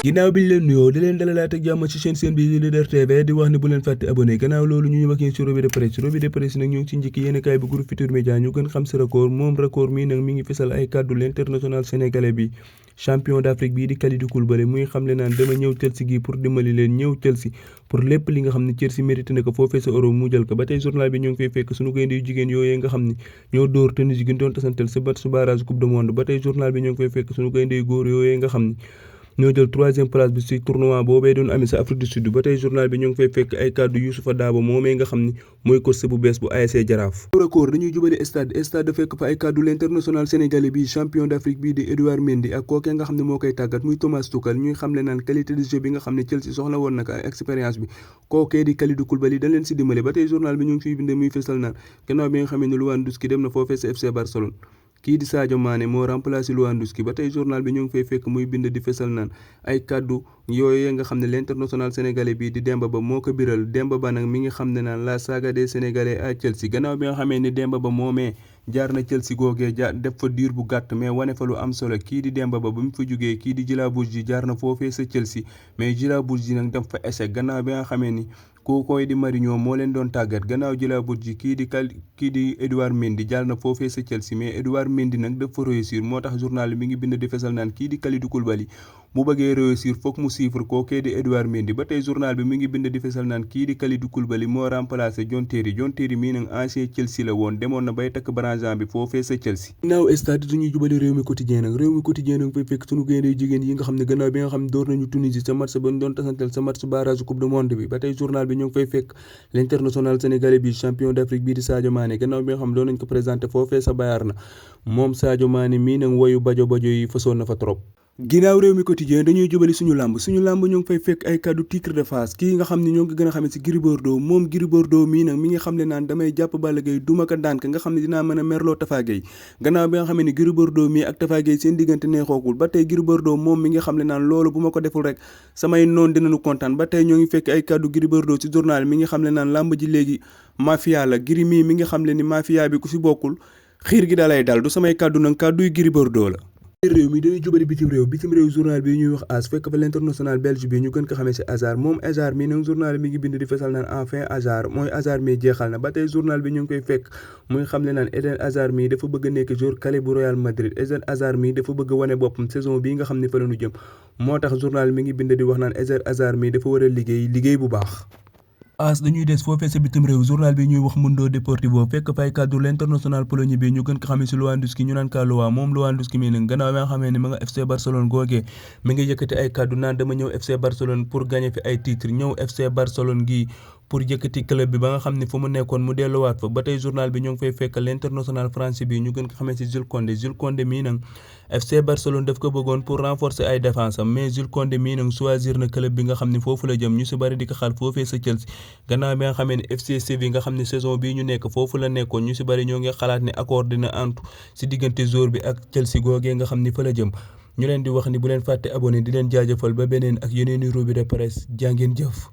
ginnaaw bi ñu leen nuyoo di leen dalalaat ak jàmm ci seen bi di Leader TV di wax ne bu leen fàtte abonné gannaaw loolu ñu ñëw ak yéen ci revue de presse nag ñu ngi ci njëkk yéenekaay bi groupe Futurs Médias ñu gën xam si record moom record mi nag mi ngi fesal ay kàddu l'international sénégalais bi champion d'Afrique bii di Kalidou Koulibaly muy xamle naan dama ñëw Chelsea gi pour dimbali leen ñëw Chelsea pour lépp li nga xam ne Chelsea mérité na ko foofee sa Europe mu jël ko ba tey journal bi ñoo ngi fay fekk suñu gaynde yu jigéen yooyee nga xam ne ñoo dóor Tunisie gi doon tasantel sa bat su barrage coupe du monde ba tey journal bi ñoo ngi fay fekk suñu gaynde yu góor yooyee nga xam ne ñoo jël 3e place bi ci tournoi boobee doon amee sa Afrique du Sud ba tey journal bi ñoo ngi fay fekk ay kàddu Youssoupha Dabo moomee nga xam ne mooy coach bu bees bu ASC Jaraaf. record dañuy jubali stade fekk fa ay kàddu l'international sénégalais bi champion d'Afrique bii di Edouard Mendy ak kookee nga xam ne moo koy tàggat muy Thomas Tuchel ñuy xamle naan qualité de jeu bi nga xam ne Chelsea soxla woon naka ak expérience bi kookee di Kalidou Koulibaly dañ leen si dimbale ba tey journal bi ñu ngi fiy binde muy fesal naan gannaaw bi nga xamee ne Lewandowski dem na foofee sa FC Barcelone kii di Sadio Mané moo remplacé Lewandowski ba tey journal bi ñu ngi fay fekk muy bind di fesal naan ay kàddu yooyu nga xam ne l'international sénégalais bii di Demba Ba moo ko biral Demba Ba nag mi ngi xam ne naan la saga des sénégalais à Chelsea gannaaw bi nga xamee ni Demba Ba moomee jaar na Chelsea googee def fa diir bu gàtt mais wane fa lu am solo kii di Demba Ba mu fa jógee kii di Djila Bourgi jaar na foofee sa Chelsea mais Djila Bourgi nag def fa échec gannaaw bi nga xamee ni kookooy di Mourinho moo leen doon tàggat gannaaw Djila Bourgi kii di Edouard Mendy jaar na foofee sa Chelsea mais Edouard Mendy nag dafa réussir moo tax journal bi mi ngi bind di fesal naan kii di Kalidou Koulibaly bu bëggee réussir foog mu suivre kookee di Edouard Mendy ba tey journal bi mi ngi bind di fesal naan kii di Kalidou Koulibaly moo remplacé John Terry mii nag ancien Chelsea la woon demoon na bay takk branchant bi foofee sa Chelsea. ginnaaw stade dañuy jubali réew mi quotidien nag fay fekk sunu gaynde jigéen yi nga xam ne gannaaw bi nga xam ne door nañu Tunisie sa match ba ñu doon tasantel sa match barrage coupe du monde bi ba tey journal bi ñu ngi fay fekk l'international sénégalais bi champion d'Afrique bii di Sadio Mané gannaaw bi nga xam ne doon nañ ko présenté foofee sa Bayern na moom Sadio Mané mii nag woyu bajo yi fasoon na fa trop. ginnaaw réew mi quotidien dañuy jubali suñu làmb ñu ngi fay fekk ay kàddu tigre de Fass kii nga xam ne ñoo ngi gën a xamee ci Gris Bordeaux moom Gris Bordeaux mii nag mi ngi xam ne naan damay jàpp Balla Gaye duma ko daan ka nga xam ne dinaa mën a merloo Tapha Gueye gannaaw bi nga xam ne Gris Bordeaux mii ak Tapha Gueye seen diggante neexookul ba tey Gris Bordeaux moom mi ngi xam ne naan loolu bu ma ko deful rek samay noon dinañu kontaan ba tey ñoo ngi fekk ay kàddu Gris Bordeaux ci journal mi ngi xam ne naan làmb ji léegi mafia la Gris mii mi ngi xam ne ni mafia bi ku ci bokkul xiir gi dalay dal du samay kàddu nag kàdduy Gris Bordeaux la. réew mi dañuy jubali bitim réew journal bi ñuy wax AS fekk fa l'international belge bi ñu gën ko xamee ci Hazard moom Hazard mi nag journal mi ngi bind di fesal naan enfin Hazard mooy Hazard mi jeexal na ba tey journal bi ñu ngi koy fekk muy xam ne naan Eden Hazard mi dafa bëgg a nekk joueur clé bu Real Madrid Eden Hazard mi dafa bëgg a wane boppam saison bii nga xam ne fa la ñu jëm moo tax journal mi ngi bind di wax naan Eden Hazard mi dafa war a liggéey bu baax. AS dañuy des foofee sa bitim réew journal bi ñuy wax Mundo Deportivo fekk fay kàddu l'international polonais bi ñu gën ko xamee ci Lewandowski ñu naan ka Lewa moom Lewandowski mi nag gannaaw bi nga xamee ne ma nga FC Barcelone googee mi ngi yëkkati ay kàddu naan dama ñëw FC Barcelone pour gagner fi ay titres ñëw FC Barcelone gi pour yëkkati club bi ba nga xam ne fu mu nekkoon mu delluwaat fa ba tey journal bi ñoo ngi fay fekk l'international français bi ñu gën ko xamee ci Jules Koundé mii nag FC Barcelone daf ko bëggoon pour renforcer ay défense am mais Jules Koundé mii nag choisir na club bi nga xam ne foofu la jëm ñu ci bari di ko xaar foofee sa Chelsea gannaaw bi nga xamee ne FC Séville nga xam ne saison bii ñu nekk foofu la nekkoon ñu ci bari ñoo ngi xalaat ne accord dina antu ci diggante joueur bi ak Chelsea googee nga xam ni fa la jëm ñu leen di wax ni bu leen fàtte abonné di leen jaajëfal ba beneen ak yeneeni revue de presse jaa ngeen jëf.